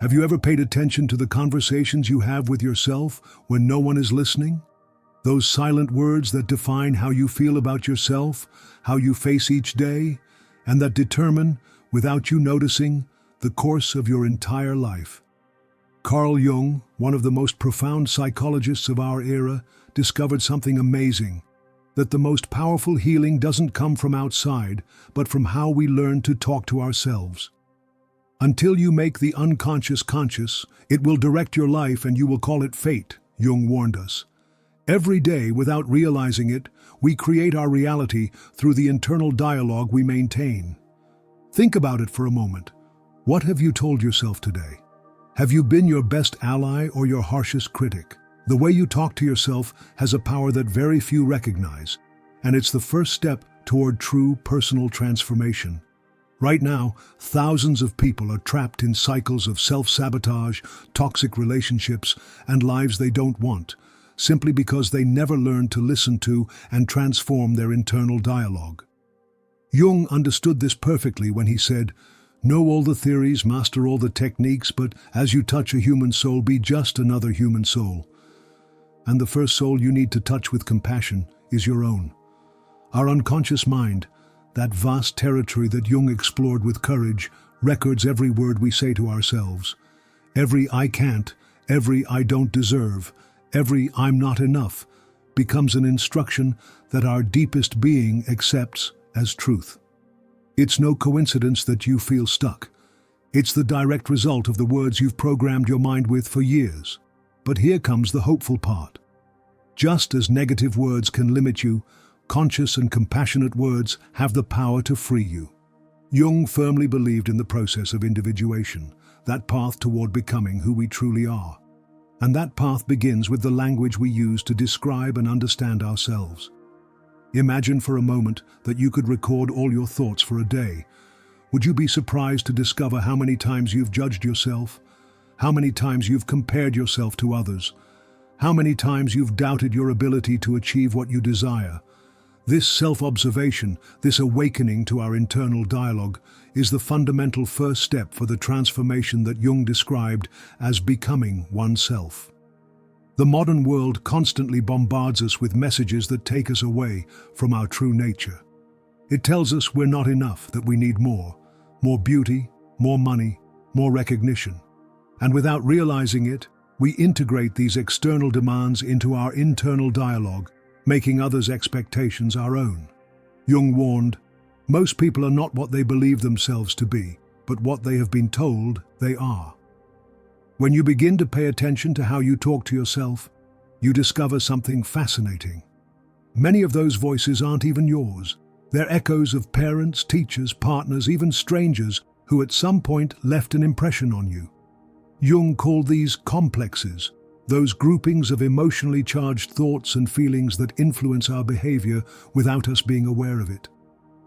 Have you ever paid attention to the conversations you have with yourself when no one is listening? Those silent words that define how you feel about yourself, how you face each day, and that determine, without you noticing, the course of your entire life. Carl Jung, one of the most profound psychologists of our era, discovered something amazing, that the most powerful healing doesn't come from outside, but from how we learn to talk to ourselves. Until you make the unconscious conscious, it will direct your life and you will call it fate, Jung warned us. Every day, without realizing it, we create our reality through the internal dialogue we maintain. Think about it for a moment. What have you told yourself today? Have you been your best ally or your harshest critic? The way you talk to yourself has a power that very few recognize, and it's the first step toward true personal transformation. Right now, thousands of people are trapped in cycles of self-sabotage, toxic relationships, and lives they don't want, simply because they never learned to listen to and transform their internal dialogue. Jung understood this perfectly when he said, "Know all the theories, master all the techniques, but as you touch a human soul, be just another human soul." And the first soul you need to touch with compassion is your own. Our unconscious mind, that vast territory that Jung explored with courage, records every word we say to ourselves. Every "I can't," every "I don't deserve," every "I'm not enough" becomes an instruction that our deepest being accepts as truth. It's no coincidence that you feel stuck. It's the direct result of the words you've programmed your mind with for years. But here comes the hopeful part. Just as negative words can limit you, conscious and compassionate words have the power to free you. Jung firmly believed in the process of individuation, that path toward becoming who we truly are. And that path begins with the language we use to describe and understand ourselves. Imagine for a moment that you could record all your thoughts for a day. Would you be surprised to discover how many times you've judged yourself? How many times you've compared yourself to others? How many times you've doubted your ability to achieve what you desire? This self-observation, this awakening to our internal dialogue, is the fundamental first step for the transformation that Jung described as becoming oneself. The modern world constantly bombards us with messages that take us away from our true nature. It tells us we're not enough, that we need more beauty, more money, more recognition. And without realizing it, we integrate these external demands into our internal dialogue, making others' expectations our own. Jung warned, most people are not what they believe themselves to be, but what they have been told they are. When you begin to pay attention to how you talk to yourself, you discover something fascinating. Many of those voices aren't even yours. They're echoes of parents, teachers, partners, even strangers who at some point left an impression on you. Jung called these complexes, those groupings of emotionally charged thoughts and feelings that influence our behavior without us being aware of it.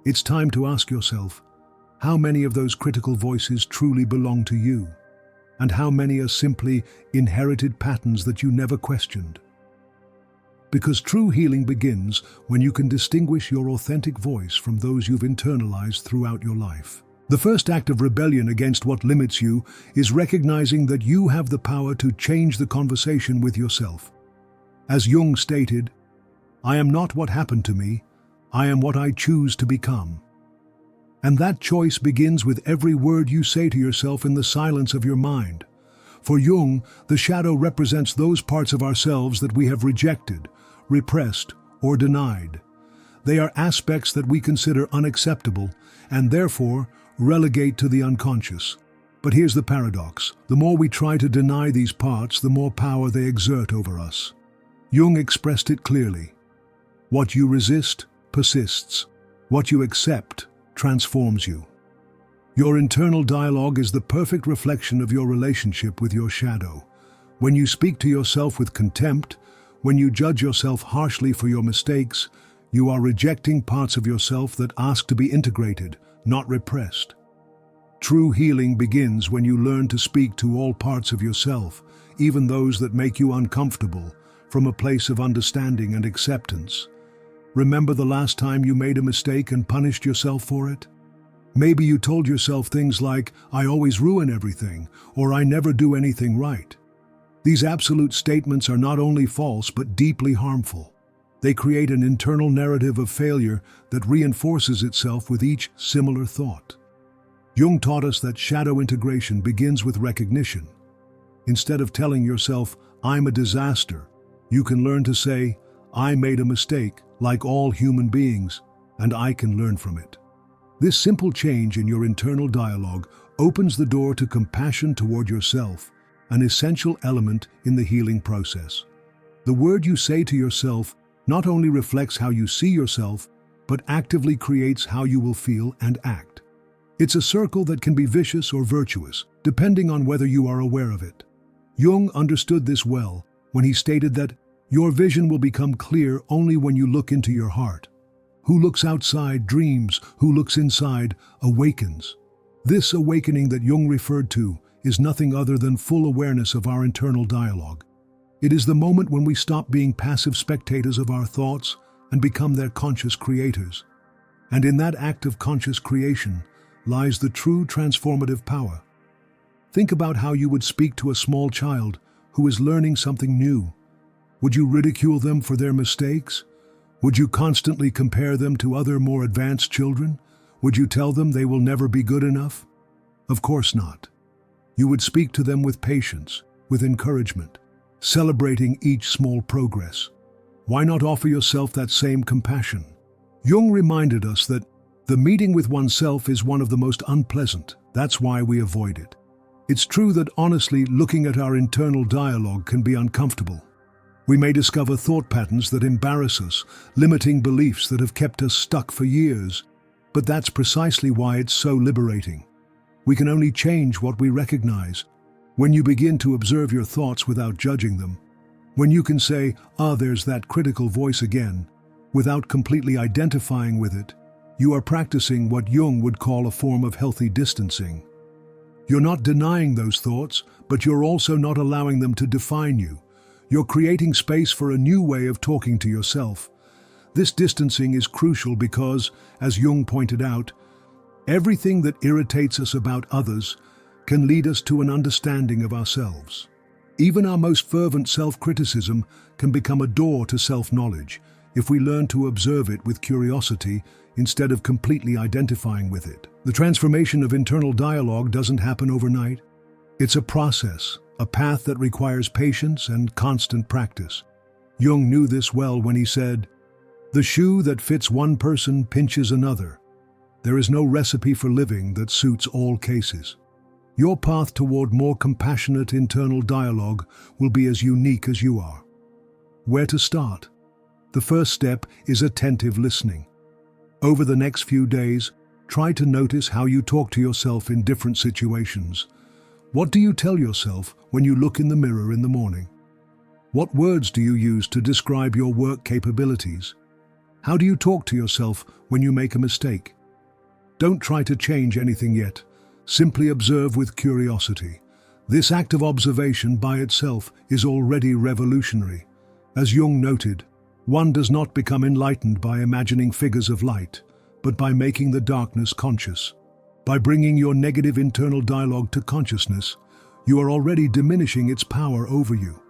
It's time to ask yourself, how many of those critical voices truly belong to you? And how many are simply inherited patterns that you never questioned? Because true healing begins when you can distinguish your authentic voice from those you've internalized throughout your life. The first act of rebellion against what limits you is recognizing that you have the power to change the conversation with yourself. As Jung stated, "I am not what happened to me, I am what I choose to become." And that choice begins with every word you say to yourself in the silence of your mind. For Jung, the shadow represents those parts of ourselves that we have rejected, repressed, or denied. They are aspects that we consider unacceptable and therefore relegate to the unconscious. But here's the paradox. The more we try to deny these parts, the more power they exert over us. Jung expressed it clearly. What you resist persists. What you accept transforms you. Your internal dialogue is the perfect reflection of your relationship with your shadow. When you speak to yourself with contempt, when you judge yourself harshly for your mistakes, you are rejecting parts of yourself that ask to be integrated, not repressed. True healing begins when you learn to speak to all parts of yourself, even those that make you uncomfortable, from a place of understanding and acceptance. Remember the last time you made a mistake and punished yourself for it? Maybe you told yourself things like, "I always ruin everything," or "I never do anything right." These absolute statements are not only false but deeply harmful. They create an internal narrative of failure that reinforces itself with each similar thought. Jung taught us that shadow integration begins with recognition. Instead of telling yourself, "I'm a disaster," you can learn to say, "I made a mistake, like all human beings, and I can learn from it." This simple change in your internal dialogue opens the door to compassion toward yourself, an essential element in the healing process. The word you say to yourself not only reflects how you see yourself, but actively creates how you will feel and act. It's a circle that can be vicious or virtuous, depending on whether you are aware of it. Jung understood this well when he stated that your vision will become clear only when you look into your heart. Who looks outside dreams, who looks inside awakens. This awakening that Jung referred to is nothing other than full awareness of our internal dialogue. It is the moment when we stop being passive spectators of our thoughts and become their conscious creators. And in that act of conscious creation lies the true transformative power. Think about how you would speak to a small child who is learning something new. Would you ridicule them for their mistakes? Would you constantly compare them to other more advanced children? Would you tell them they will never be good enough? Of course not. You would speak to them with patience, with encouragement, celebrating each small progress. Why not offer yourself that same compassion? Jung reminded us that the meeting with oneself is one of the most unpleasant. That's why we avoid it. It's true that honestly looking at our internal dialogue can be uncomfortable. We may discover thought patterns that embarrass us, limiting beliefs that have kept us stuck for years. But that's precisely why it's so liberating. We can only change what we recognize. When you begin to observe your thoughts without judging them, when you can say, there's that critical voice again, without completely identifying with it, you are practicing what Jung would call a form of healthy distancing. You're not denying those thoughts, but you're also not allowing them to define you. You're creating space for a new way of talking to yourself. This distancing is crucial because, as Jung pointed out, everything that irritates us about others can lead us to an understanding of ourselves. Even our most fervent self-criticism can become a door to self-knowledge if we learn to observe it with curiosity instead of completely identifying with it. The transformation of internal dialogue doesn't happen overnight. It's a process, a path that requires patience and constant practice. Jung knew this well when he said, "The shoe that fits one person pinches another. There is no recipe for living that suits all cases." Your path toward more compassionate internal dialogue will be as unique as you are. Where to start? The first step is attentive listening. Over the next few days, try to notice how you talk to yourself in different situations. What do you tell yourself when you look in the mirror in the morning? What words do you use to describe your work capabilities? How do you talk to yourself when you make a mistake? Don't try to change anything yet. Simply observe with curiosity. This act of observation by itself is already revolutionary. As Jung noted, one does not become enlightened by imagining figures of light, but by making the darkness conscious. By bringing your negative internal dialogue to consciousness, you are already diminishing its power over you.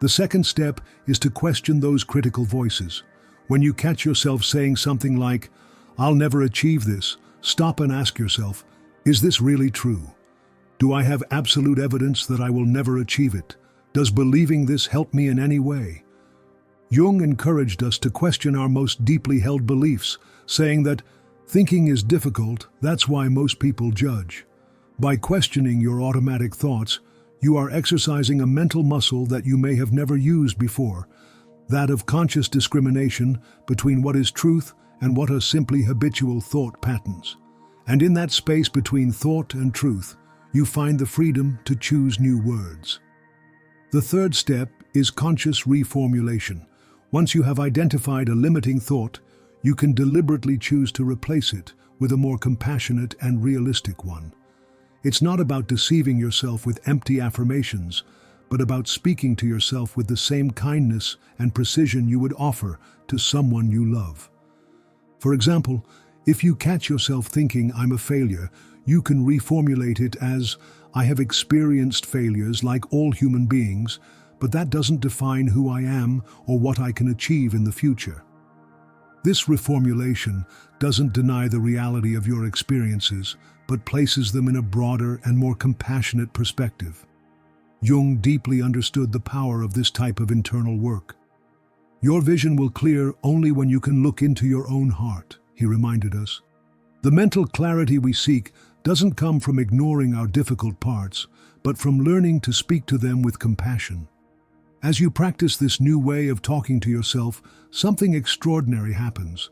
The second step is to question those critical voices. When you catch yourself saying something like, "I'll never achieve this," stop and ask yourself, is this really true? Do I have absolute evidence that I will never achieve it? Does believing this help me in any way? Jung encouraged us to question our most deeply held beliefs, saying that thinking is difficult, that's why most people judge. By questioning your automatic thoughts, you are exercising a mental muscle that you may have never used before, that of conscious discrimination between what is truth and what are simply habitual thought patterns. And in that space between thought and truth, you find the freedom to choose new words. The third step is conscious reformulation. Once you have identified a limiting thought, you can deliberately choose to replace it with a more compassionate and realistic one. It's not about deceiving yourself with empty affirmations, but about speaking to yourself with the same kindness and precision you would offer to someone you love. For example, If you catch yourself thinking, "I'm a failure," you can reformulate it as, "I have experienced failures like all human beings, but that doesn't define who I am or what I can achieve in the future." This reformulation doesn't deny the reality of your experiences, but places them in a broader and more compassionate perspective. Jung deeply understood the power of this type of internal work. "Your vision will clear only when you can look into your own heart," he reminded us. The mental clarity we seek doesn't come from ignoring our difficult parts, but from learning to speak to them with compassion. As you practice this new way of talking to yourself, something extraordinary happens.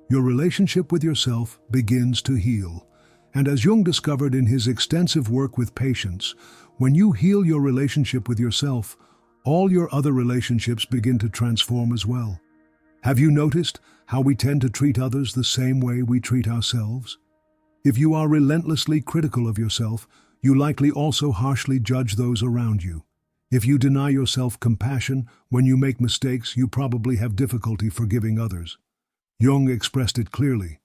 Your relationship with yourself begins to heal. And as Jung discovered in his extensive work with patients, when you heal your relationship with yourself, all your other relationships begin to transform as well. Have you noticed how we tend to treat others the same way we treat ourselves? If you are relentlessly critical of yourself, you likely also harshly judge those around you. If you deny yourself compassion when you make mistakes, you probably have difficulty forgiving others. Jung expressed it clearly.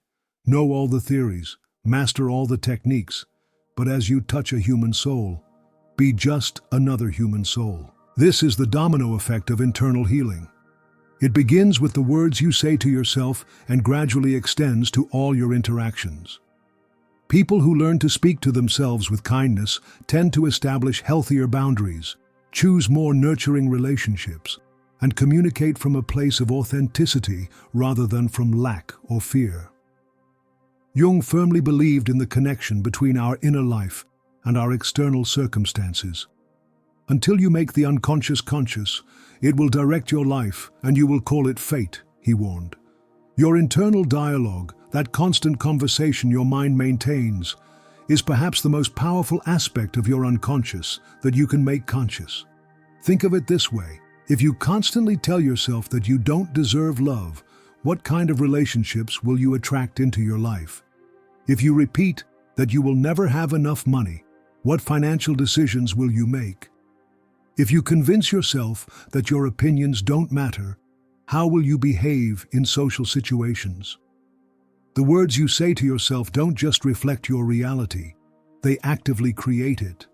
Know all the theories, master all the techniques, but as you touch a human soul, be just another human soul. This is the domino effect of internal healing. It begins with the words you say to yourself and gradually extends to all your interactions. People who learn to speak to themselves with kindness tend to establish healthier boundaries, choose more nurturing relationships, and communicate from a place of authenticity rather than from lack or fear. Jung firmly believed in the connection between our inner life and our external circumstances. Until you make the unconscious conscious, it will direct your life and you will call it fate, he warned. Your internal dialogue, that constant conversation your mind maintains, is perhaps the most powerful aspect of your unconscious that you can make conscious. Think of it this way: if you constantly tell yourself that you don't deserve love, what kind of relationships will you attract into your life? If you repeat that you will never have enough money, what financial decisions will you make? If you convince yourself that your opinions don't matter, how will you behave in social situations? The words you say to yourself don't just reflect your reality, they actively create it.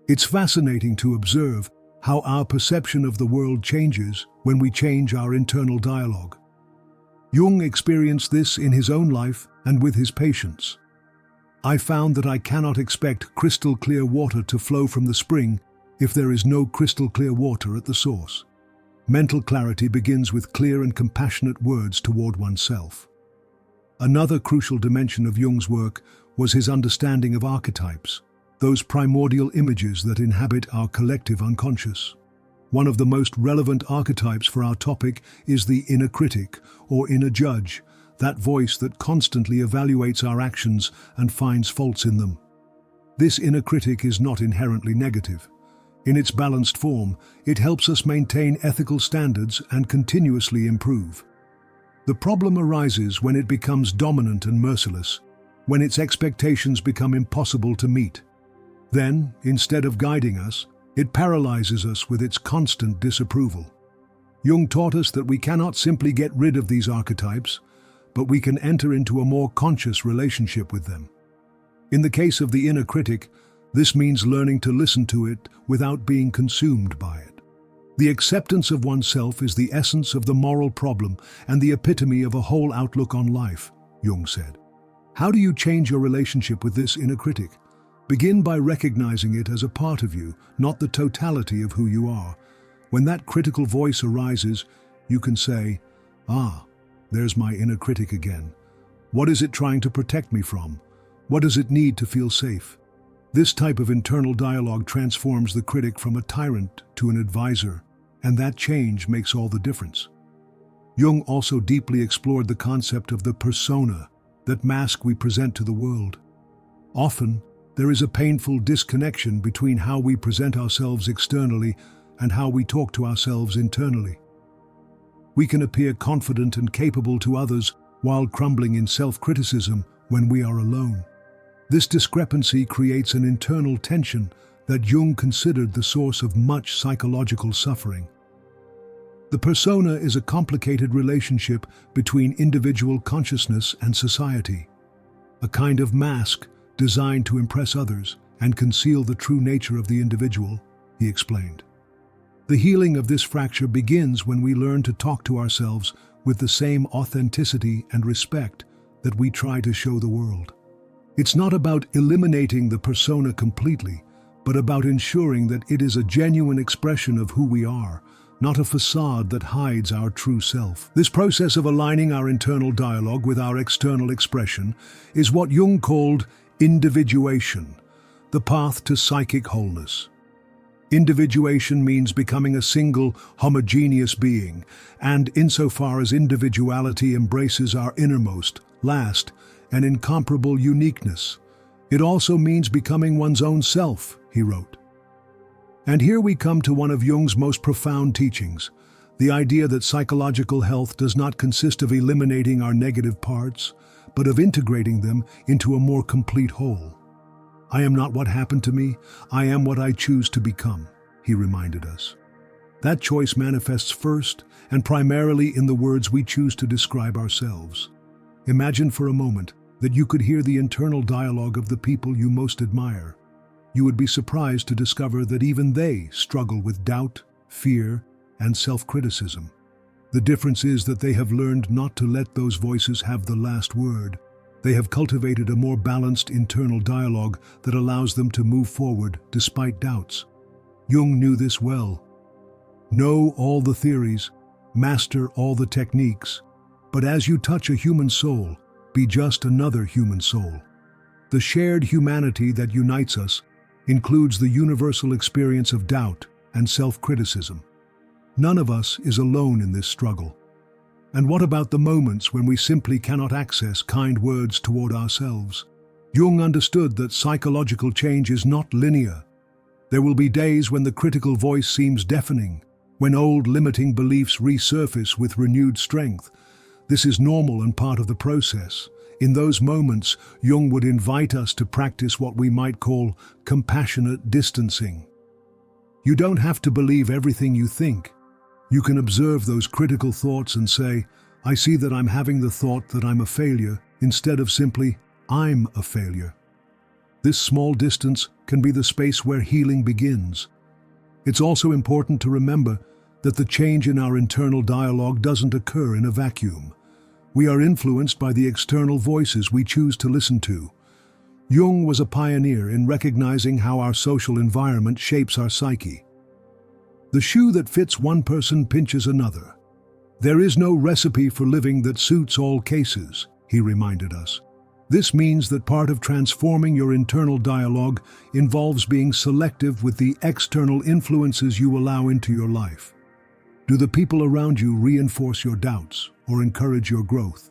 It's fascinating to observe how our perception of the world changes when we change our internal dialogue. Jung experienced this in his own life and with his patients. "I found that I cannot expect crystal clear water to flow from the spring if there is no crystal clear water at the source." Mental clarity begins with clear and compassionate words toward oneself. Another crucial dimension of Jung's work was his understanding of archetypes, those primordial images that inhabit our collective unconscious. One of the most relevant archetypes for our topic is the inner critic or inner judge, that voice that constantly evaluates our actions and finds faults in them. This inner critic is not inherently negative. In its balanced form, it helps us maintain ethical standards and continuously improve. The problem arises when it becomes dominant and merciless, when its expectations become impossible to meet. Then, instead of guiding us, it paralyzes us with its constant disapproval. Jung taught us that we cannot simply get rid of these archetypes, but we can enter into a more conscious relationship with them. In the case of the inner critic, this means learning to listen to it without being consumed by it. The acceptance of oneself is the essence of the moral problem and the epitome of a whole outlook on life, Jung said. How do you change your relationship with this inner critic? Begin by recognizing it as a part of you, not the totality of who you are. When that critical voice arises, you can say, there's my inner critic again. What is it trying to protect me from? What does it need to feel safe? This type of internal dialogue transforms the critic from a tyrant to an advisor, and that change makes all the difference. Jung also deeply explored the concept of the persona, that mask we present to the world. Often, there is a painful disconnection between how we present ourselves externally and how we talk to ourselves internally. We can appear confident and capable to others while crumbling in self-criticism when we are alone. This discrepancy creates an internal tension that Jung considered the source of much psychological suffering. The persona is a complicated relationship between individual consciousness and society, a kind of mask designed to impress others and conceal the true nature of the individual, he explained. The healing of this fracture begins when we learn to talk to ourselves with the same authenticity and respect that we try to show the world. It's not about eliminating the persona completely, but about ensuring that it is a genuine expression of who we are, not a facade that hides our true self. This process of aligning our internal dialogue with our external expression is what Jung called individuation, the path to psychic wholeness. Individuation means becoming a single, homogeneous being, and insofar as individuality embraces our innermost, last, and incomparable uniqueness, it also means becoming one's own self, he wrote. And here we come to one of Jung's most profound teachings, the idea that psychological health does not consist of eliminating our negative parts, but of integrating them into a more complete whole. I am not what happened to me, I am what I choose to become, he reminded us. That choice manifests first and primarily in the words we choose to describe ourselves. Imagine for a moment that you could hear the internal dialogue of the people you most admire. You would be surprised to discover that even they struggle with doubt, fear, and self-criticism. The difference is that they have learned not to let those voices have the last word. They have cultivated a more balanced internal dialogue that allows them to move forward despite doubts. Jung knew this well. Know all the theories, master all the techniques, but as you touch a human soul, be just another human soul. The shared humanity that unites us includes the universal experience of doubt and self-criticism. None of us is alone in this struggle. And what about the moments when we simply cannot access kind words toward ourselves? Jung understood that psychological change is not linear. There will be days when the critical voice seems deafening, when old limiting beliefs resurface with renewed strength. This is normal and part of the process. In those moments, Jung would invite us to practice what we might call compassionate distancing. You don't have to believe everything you think. You can observe those critical thoughts and say, I see that I'm having the thought that I'm a failure, instead of simply, I'm a failure. This small distance can be the space where healing begins. It's also important to remember that the change in our internal dialogue doesn't occur in a vacuum. We are influenced by the external voices we choose to listen to. Jung was a pioneer in recognizing how our social environment shapes our psyche. The shoe that fits one person pinches another. There is no recipe for living that suits all cases, he reminded us. This means that part of transforming your internal dialogue involves being selective with the external influences you allow into your life. Do the people around you reinforce your doubts or encourage your growth?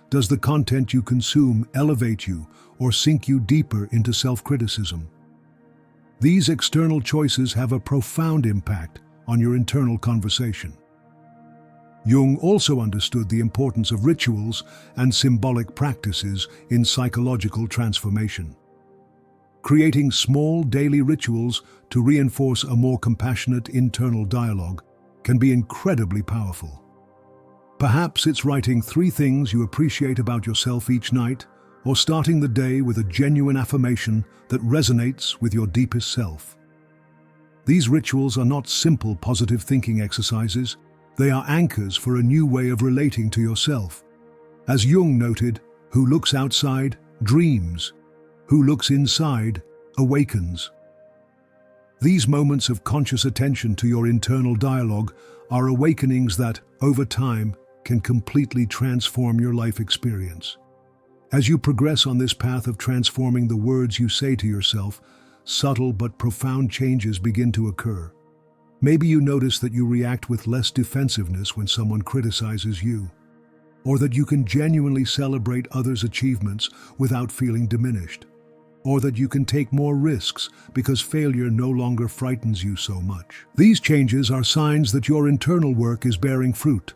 Does the content you consume elevate you or sink you deeper into self-criticism? These external choices have a profound impact on your internal conversation. Jung also understood the importance of rituals and symbolic practices in psychological transformation. Creating small daily rituals to reinforce a more compassionate internal dialogue can be incredibly powerful. Perhaps it's writing 3 things you appreciate about yourself each night, or starting the day with a genuine affirmation that resonates with your deepest self. These rituals are not simple positive thinking exercises. They are anchors for a new way of relating to yourself. As Jung noted, who looks outside dreams. Who looks inside awakens. These moments of conscious attention to your internal dialogue are awakenings that, over time, can completely transform your life experience. As you progress on this path of transforming the words you say to yourself, subtle but profound changes begin to occur. Maybe you notice that you react with less defensiveness when someone criticizes you, or that you can genuinely celebrate others' achievements without feeling diminished, or that you can take more risks because failure no longer frightens you so much. These changes are signs that your internal work is bearing fruit.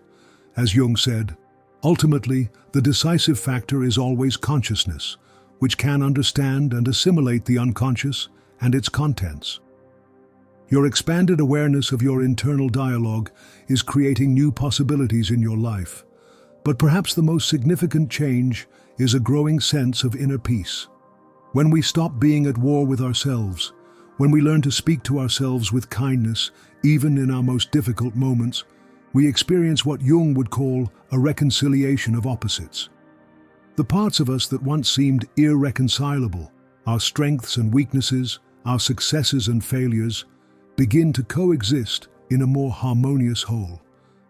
As Jung said, ultimately, the decisive factor is always consciousness, which can understand and assimilate the unconscious and its contents. Your expanded awareness of your internal dialogue is creating new possibilities in your life. But perhaps the most significant change is a growing sense of inner peace. When we stop being at war with ourselves, when we learn to speak to ourselves with kindness, even in our most difficult moments, we experience what Jung would call a reconciliation of opposites. The parts of us that once seemed irreconcilable, our strengths and weaknesses, our successes and failures, begin to coexist in a more harmonious whole.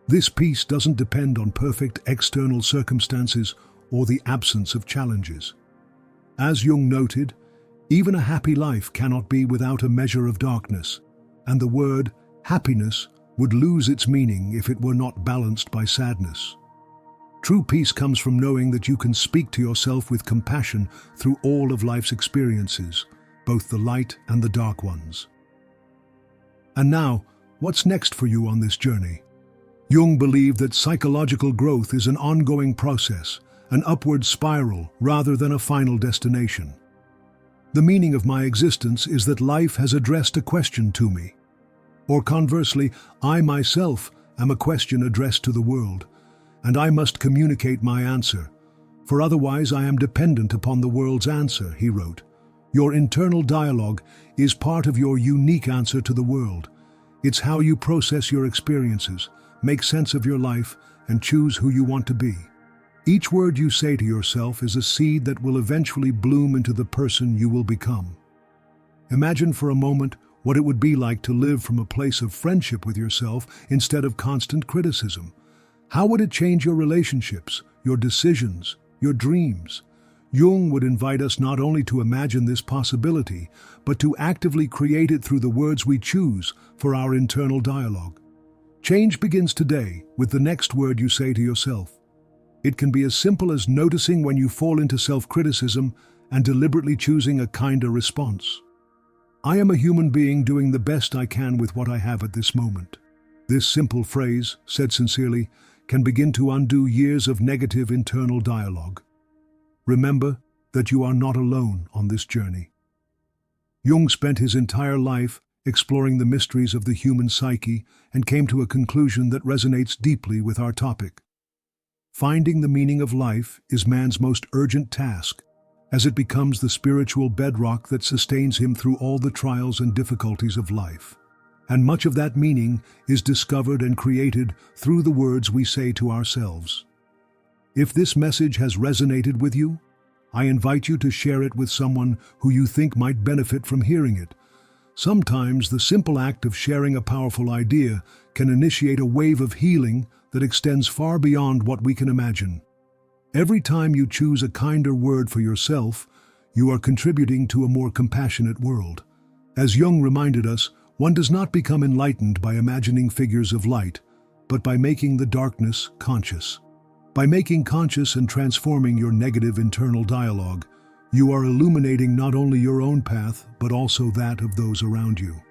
This peace doesn't depend on perfect external circumstances or the absence of challenges. As Jung noted, even a happy life cannot be without a measure of darkness, and the word happiness would lose its meaning if it were not balanced by sadness. True peace comes from knowing that you can speak to yourself with compassion through all of life's experiences, both the light and the dark ones. And now, what's next for you on this journey? Jung believed that psychological growth is an ongoing process, an upward spiral rather than a final destination. The meaning of my existence is that life has addressed a question to me. Or conversely, I myself am a question addressed to the world, and I must communicate my answer, for otherwise I am dependent upon the world's answer, he wrote. Your internal dialogue is part of your unique answer to the world. It's how you process your experiences, make sense of your life, and choose who you want to be. Each word you say to yourself is a seed that will eventually bloom into the person you will become. Imagine for a moment what it would be like to live from a place of friendship with yourself instead of constant criticism. How would it change your relationships, your decisions, your dreams? Jung would invite us not only to imagine this possibility, but to actively create it through the words we choose for our internal dialogue. Change begins today with the next word you say to yourself. It can be as simple as noticing when you fall into self-criticism and deliberately choosing a kinder response. I am a human being doing the best I can with what I have at this moment. This simple phrase, said sincerely, can begin to undo years of negative internal dialogue. Remember that you are not alone on this journey. Jung spent his entire life exploring the mysteries of the human psyche and came to a conclusion that resonates deeply with our topic. Finding the meaning of life is man's most urgent task, as it becomes the spiritual bedrock that sustains him through all the trials and difficulties of life. And much of that meaning is discovered and created through the words we say to ourselves. If this message has resonated with you, I invite you to share it with someone who you think might benefit from hearing it. Sometimes the simple act of sharing a powerful idea can initiate a wave of healing that extends far beyond what we can imagine. Every time you choose a kinder word for yourself, you are contributing to a more compassionate world. As Jung reminded us, one does not become enlightened by imagining figures of light, but by making the darkness conscious. By making conscious and transforming your negative internal dialogue, you are illuminating not only your own path, but also that of those around you.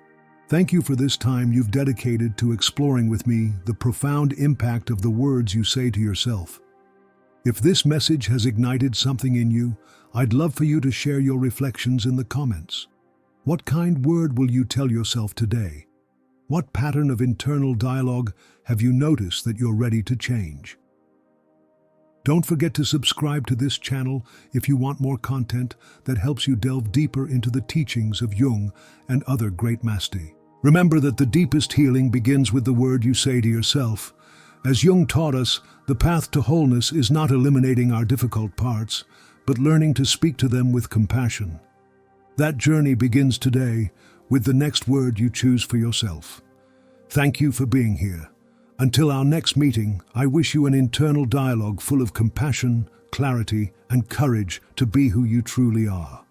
Thank you for this time you've dedicated to exploring with me the profound impact of the words you say to yourself. If this message has ignited something in you, I'd love for you to share your reflections in the comments. What kind word will you tell yourself today? What pattern of internal dialogue have you noticed that you're ready to change? Don't forget to subscribe to this channel if you want more content that helps you delve deeper into the teachings of Jung and other great masters. Remember that the deepest healing begins with the word you say to yourself. As Jung taught us, the path to wholeness is not eliminating our difficult parts, but learning to speak to them with compassion. That journey begins today with the next word you choose for yourself. Thank you for being here. Until our next meeting, I wish you an internal dialogue full of compassion, clarity, and courage to be who you truly are.